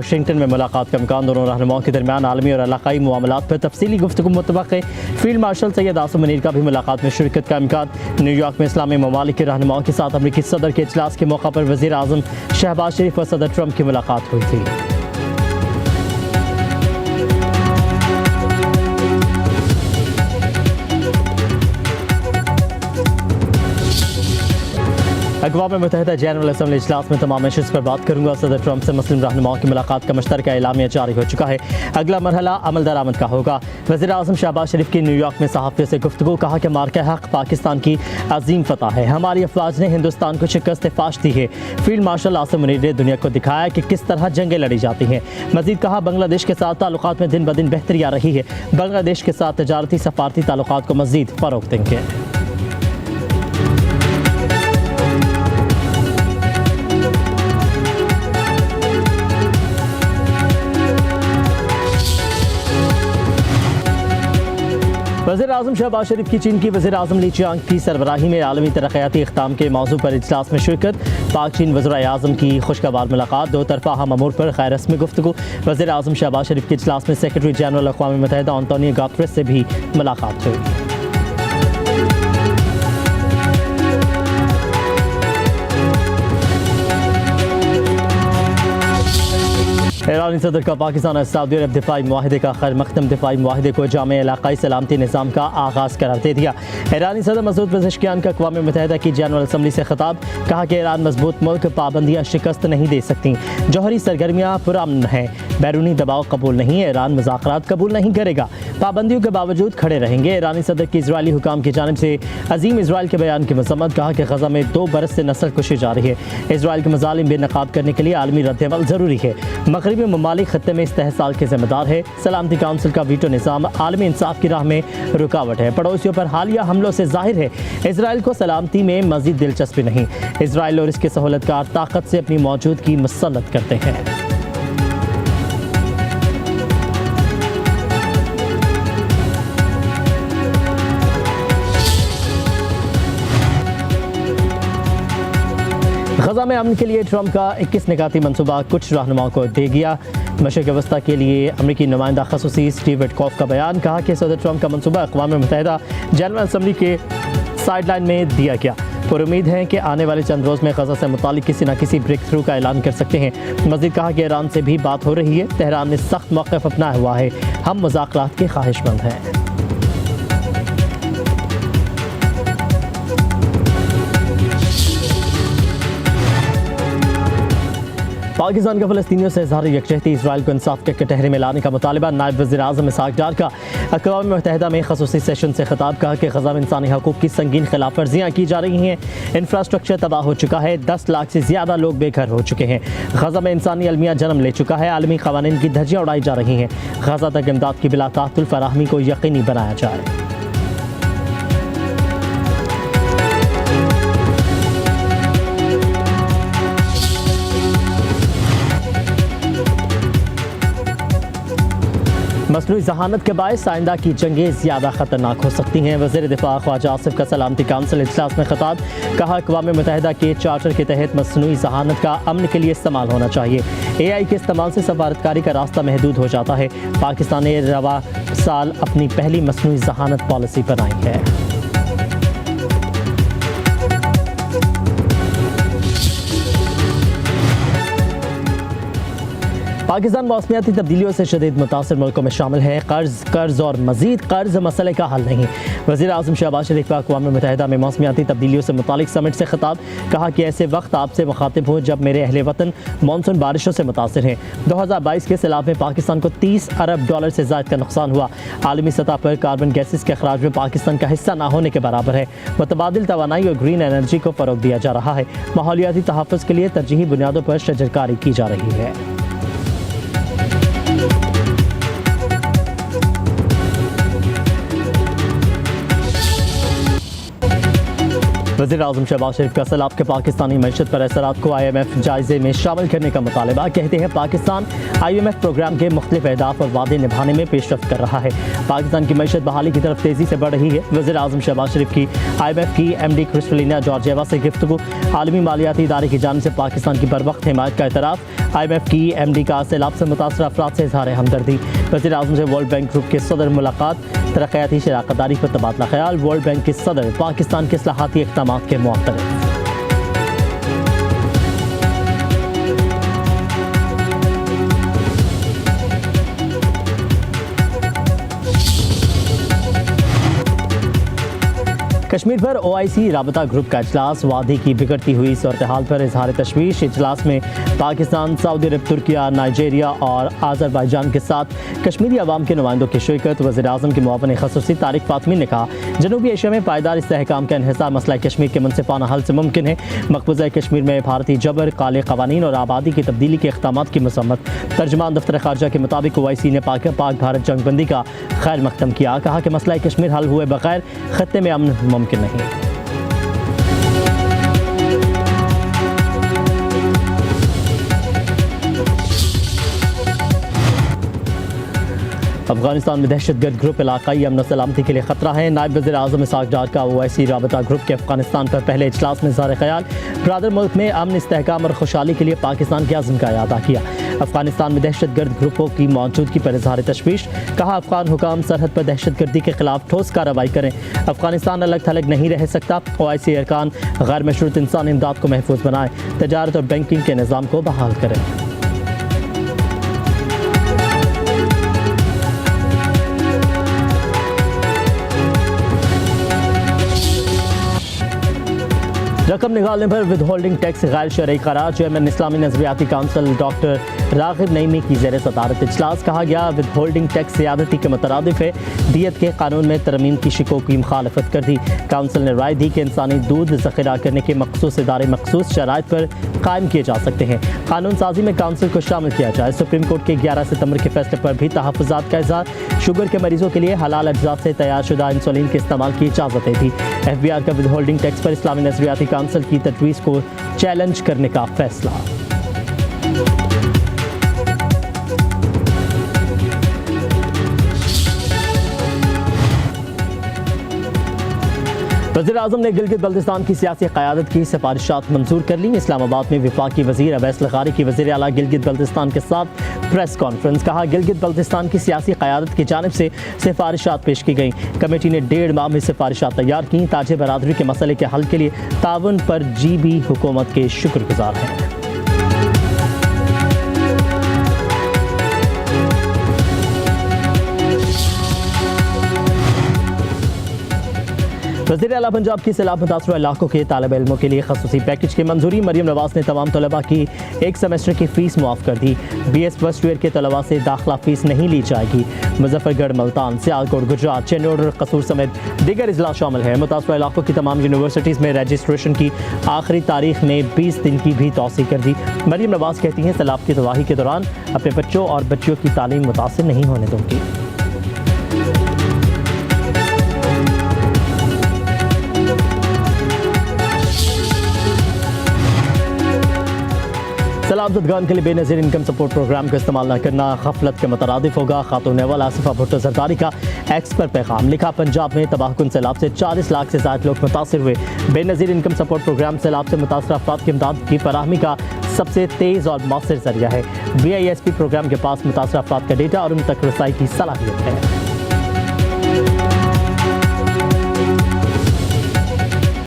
Washington में मुलाकात का इम्कान। दोनों रहनुमाओं के दरमियान आलमी और इलाकाई मामलात पर तफसीली गुफ्तगू मुतवक्के। फील्ड मार्शल सैयद आसिम मुनीर का भी मुलाकात में शिरकत का इम्कान। न्यूयॉर्क में इस्लामी ममालिक के रहनुमाओं के साथ अमरीकी सदर के इजलास के मौका पर वज़ीर आज़म शहबाज शरीफ और सदर ट्रंप की मुलाकात हुई थी। अक़वाम मुत्तहिदा जनरल असम्बली इजलास में तमाम इश्यूज पर बात करूंगा। सदर ट्रंप से मुस्लिम रहनुमाओं की मुलाकात का मुश्तरका एलामिया जारी हो चुका है। अगला मरहला अमल दरामद का होगा। वज़ीर आज़म शहबाज शरीफ की न्यूयॉर्क में सहाफ़ियों से गुफ्तगू। कहा कि मार्का हक़ पाकिस्तान की अजीम फतह है। हमारी अफवाज ने हिंदुस्तान को शिकस्त फाश दी है। फील्ड मार्शल आसिम मुनीर ने दुनिया को दिखाया कि किस तरह जंगें लड़ी जाती हैं। मज़ीद कहा बांग्लादेश के साथ ताल्लुकात में दिन ब दिन बेहतरी आ रही है। बांग्लादेश के साथ तजारती सफारती ताल्लुकात को मज़ीद फ़रोग़ देंगे। वज़ीर आज़म शहबाज शरीफ की चीन की वज़ीर आज़म ली चियांग की सरबराही में आलमी तरक्याती इक़दाम के मौजू पर इजलास में शिरकत। पाक चीन वज़ीर आज़म की खुशगवार मुलाकात। दो तरफ़ा हम अमूर पर गैर रस्मी गुफ्तगू। वज़ीर आज़म शहबाज शरीफ के इजलास में सेक्रेटरी जनरल अक़वाम मुत्तहिदा एंटोनियो गुतेरेस से भी मुलाकात हुई। ईरानी सदर का पाकिस्तान और सऊदी अरब दिफाई मुआहदे का खैर मकदम दिफाई मुआहदे को जामे इलाकाई सलामती निज़ाम का आगाज़ करार दे दिया। ईरानी सदर मसूद पेज़ेश्कियान का अक़वाम मुत्तहिदा की जनरल असम्बली से खिताब। कहा कि ईरान मजबूत मुल्क पाबंदियाँ शिकस्त नहीं दे सकती। जौहरी सरगर्मियाँ पुरअमन हैं। बैरूनी दबाव कबूल नहीं। ईरान मुज़ाकरात कबूल नहीं करेगा। पाबंदियों के बावजूद खड़े रहेंगे। ईरानी सदर की इजरायली हुकाम की जानिब से अजीम इसराइल के बयान की मज़म्मत। कहा कि गज़ा में 2 बरस से नस्ल कुशी जारी है। इसराइल के मज़ालिम बेनकाब करने के लिए आलमी रद्द-ए-अमल ज़रूरी है। मगरबी ममालिक खत्ते में इस्तेहसाल के जिम्मेदार है। सलामती काउंसिल का वीटो निज़ाम आलमी इंसाफ की राह में रुकावट है। पड़ोसियों पर हालिया हमलों से जाहिर है इसराइल को सलामती में मज़ीद दिलचस्पी नहीं। इसराइल और इसके सहूलतकार ताकत से अपनी मौजूदगी मुसल्लत करते हैं। गज़ा में अमन के लिए ट्रंप का 21 निकाती मनसूबा कुछ रहनुमाओं को दे गया। मशरिक़ वस्ता के लिए अमरीकी नुमाइंदा खसूसी स्टीव विटकॉफ का बयान। कहा कि सदर ट्रंप का मनसूबा अक़वाम मुत्तहिदा जनरल असम्बली के साइडलाइन में दिया गया। पर उम्मीद है कि आने वाले चंद रोज़ में गज़ा से मुतालिक किसी न किसी ब्रेक थ्रू का ऐलान कर सकते हैं। मज़ीद कहा कि ईरान से भी बात हो रही है। तेहरान ने सख्त मौक़िफ़ अपनाया हुआ है। हम मुज़ाकरात के ख्वाहिशमंद हैं। पाकिस्तान का फ़लस्तीनियों से इज़हार यकजहती। इसराइल को इंसाफ के कटहरे में लाने का मुतालबा। नायब वज़ीर आज़म इसहाक़ डार का अक़वाम मुत्तहिदा में ख़ुसूसी सेशन से खिताब। कहा कि गज़ा में इंसानी हक़ूक़ की संगीन खिलाफ वर्जियाँ की जा रही हैं। इंफ्रास्ट्रक्चर तबाह हो चुका है। 10 लाख से ज़्यादा लोग बेघर हो चुके हैं। गज़ा में इंसानी अलमिया जन्म ले चुका है। आलमी क़वानीन की धज्जियाँ उड़ाई जा रही हैं। गज़ा तक इमदाद की बिला ताअत्तुल फ़राहमी को यकीनी बनाया जाए। मसनूई जहानत के बायस आइंदा की जंगें ज़्यादा ख़तरनाक हो सकती हैं। वज़ीर दिफ़ा ख्वाजा आसिफ का सलामती काउंसिल इजलास में खिताब। कहा अक़वाम मुत्तहिदा के चार्टर के तहत मसनूई जहानत का अमन के लिए इस्तेमाल होना चाहिए। AI के इस्तेमाल से सफारतकारी का रास्ता महदूद हो जाता है। पाकिस्तान ने रवा साल अपनी पहली मसनूई जहानत पॉलिसी बनाई है। पाकिस्तान मौसमियाती तब्दीलियों से शदीद मुतासर मुल्कों में शामिल है। कर्ज और मजीद कर्ज मसले का हल नहीं। वज़ीर आज़म शहबाज शरीफ का अक़वाम मुत्तहिदा में मौसमियाती तब्दीलियों से मुतालिक समिट से खिताब। कहा कि ऐसे वक्त आपसे मुखातिब हूँ जब मेरे अहले वतन मानसून बारिशों से मुतासर हैं। 2022 के सैलाब में पाकिस्तान को $30 अरब से ज़ायद का नुकसान हुआ। आलमी सतह पर कार्बन गैसेस के अखराज में पाकिस्तान का हिस्सा ना होने के बराबर है। मुतबादिल तवानाई और ग्रीन एनर्जी को फ़रोग़ दिया जा रहा है। माहौलियाती तहफ़्फ़ुज़ के लिए तरजीही बुनियादों पर शजरकारी की जा रही है। वज़ीर आज़म शहबाज शरीफ का सैलाब के पाकिस्तानी मईशत पर असरात को IMF जायजे में शामिल करने का मुतालबा। कहते हैं पाकिस्तान IMF प्रोग्राम के मुख्तलिफ अहदाफ और वादे निभाने में पेशरफ्त कर रहा है। पाकिस्तान की मईशत बहाली की तरफ तेज़ी से बढ़ रही है। वज़ीर आज़म शहबाज शरीफ की IMF की MD क्रिस्टलिना जॉर्जिएवा से गुफ्तगू। आलमी मालियाती इदारे की जानिब से पाकिस्तान की बरवक्त हिमायत का एतराफ़। IMF की MD का सैलाब से मुतासर अफराद से इज़हार हमदर्दी। वज़ीर आज़म से वर्ल्ड बैंक ग्रुप के सदर मुलाकात। तरक्याती शराकतदारी पर तबादला ख्याल। वर्ल्ड बैंक के सदर पाकिस्तान के इस्लाहाती इक़दामात के मुअत्तरफ़। कश्मीर पर OIC राबता ग्रुप का इजलास। वादी की बिगड़ती हुई सूरत हाल पर इजहार तशवीश। इजलास में पाकिस्तान, सऊदी अरब, तुर्किया, नाइजीरिया और आज़रबाईजान के साथ कश्मीरी अवाम के नुमाइंदों की शिरकत। वज़ीर आज़म के मुआवन ख़ुसूसी तारिक फ़ातमी ने कहा, जनूबी एशिया में पायदार इस्तेहकाम का इन्हिसार मसला कश्मीर के मुनसिफाना हल से मुमकिन है। मकबूजा कश्मीर में भारतीय जबर, काले क़वानीन और आबादी की तब्दीली के इक़दामात की मज़म्मत। तर्जुमान दफ्तर ख़ारजा के मुताबिक OIC ने पाक भारत जंगबंदी का खैर मकदम किया। कहा कि मसला कश्मीर हल हुए बगैर ख़त्ते में अमन मुमकिन नहीं। अफगानिस्तान में दहशतगर्द ग्रुप इलाकाई अमन सलामती के लिए खतरा है। नायब वज़ीर आज़म इसहाक डार का OIC राबता ग्रुप के अफगानिस्तान पर पहले इजलास में इज़हार ख्याल। ब्रादर मुल्क में अमन, इस्तेहकाम और खुशहाली के लिए पाकिस्तान के अज़्म का अदा किया। अफगानिस्तान में दहशतगर्द ग्रुपों की मौजूदगी पर इज़हार तशवीश। कहा, अफगान हुकाम सरहद पर दहशतगर्दी के खिलाफ ठोस कार्रवाई करें। अफगानिस्तान अलग थलग नहीं रह सकता। OIC अरकान गैर मशरूत इंसानी इमदाद को महफूज बनाएं। तजारत और बैंकिंग के निज़ाम को बहाल करें। रकम निकालने पर विद होल्डिंग टैक्स गैर शरई करार। चेयरमैन इस्लामी नजरियाती काउंसिल डॉक्टर रागिब नईमी की ज़ेर सदारत इजलास। कहा गया, विद होल्डिंग टैक्स ज़्यादती के मुतरादिफ है। दियत के कानून में तरमीम की शिकों की मुखालफत कर दी। काउंसिल ने राय दी कि इंसानी दूध ज़ख़ीरा करने के मखसूस इदारे मखसूस शराइत पर कायम किए जा सकते हैं। कानून साजी में काउंसिल को शामिल किया जाए। सुप्रीम कोर्ट के 11 सितंबर के फैसले पर भी तहफ़्फ़ुज़ात का इज़हार। शुगर के मरीजों के लिए हलाल अज्जा से तैयार शुदा इंसुलिन के इस्तेमाल की इजाज़त दी थी। FBR का विद होल्डिंग टैक्स पर इस्लामी नजरियाती काउंसिल की तजवीज़ को चैलेंज करने का फैसला। वज़ीर आज़म ने गिलगित बल्तिस्तान की सियासी क़यादत की सिफारिशात मंजूर कर ली। इस्लामाबाद में वफाकी वज़ीर अवैस लग़ारी की वज़ीर आला गिलगित बल्तिस्तान के साथ प्रेस कॉन्फ्रेंस। कहा, गिलगित बल्तिस्तान की सियासी क़यादत की जानिब से सिफारिशात पेश की गई। कमेटी ने 1.5 माह में सिफारिशात तैयार की। ताजे बरादरी के मसले के हल के लिए ताउन पर GB हुकूमत के शुक्रगुजार हैं। वज़ीर आला पंजाब की सैलाब मुतासर इलाकों के तालिब इल्मों के लिए खसूसी पैकेज की मंजूरी। मरियम नवाज ने तमाम तलबा की एक सेमेस्टर की फ़ीस मुआफ़ कर दी। BS फर्स्ट ईयर के तलबा से दाखिला फ़ीस नहीं ली जाएगी। मुजफ्फरगढ़, मुल्तान, सियालकोट, गुजरात, चेन्नई और कसूर समेत दीगर अजला शामिल है। मुतासर इलाकों की तमाम यूनिवर्सिटीज़ में रजिस्ट्रेशन की आखिरी तारीख में 20 दिन की भी तौसीह कर दी। मरियम नवाज कहती हैं, सैलाब की तबाही के दौरान अपने बच्चों और बच्चियों की तालीम मुतासिर नहीं होने दूँगी। सैलाब ज़दगान के लिए बेनज़ीर इनकम सपोर्ट प्रोग्राम का इस्तेमाल न करना गफलत के मुतरादिफ होगा। खातून अव्वल आसिफा भुट्टो ज़रदारी का एक्स पर पैगाम। लिखा, पंजाब में तबाहकुन सैलाब से 40 लाख से ज़्यादा लोग मुतासिर हुए। बेनज़ीर इनकम सपोर्ट प्रोग्राम सैलाब से मुतासर अफराद की इमदाद की फराहमी का सबसे तेज़ और मौसर ज़रिया है। BISP प्रोग्राम के पास मुतासर अफराद का डेटा और उन तक रसाई की सलाहियत है।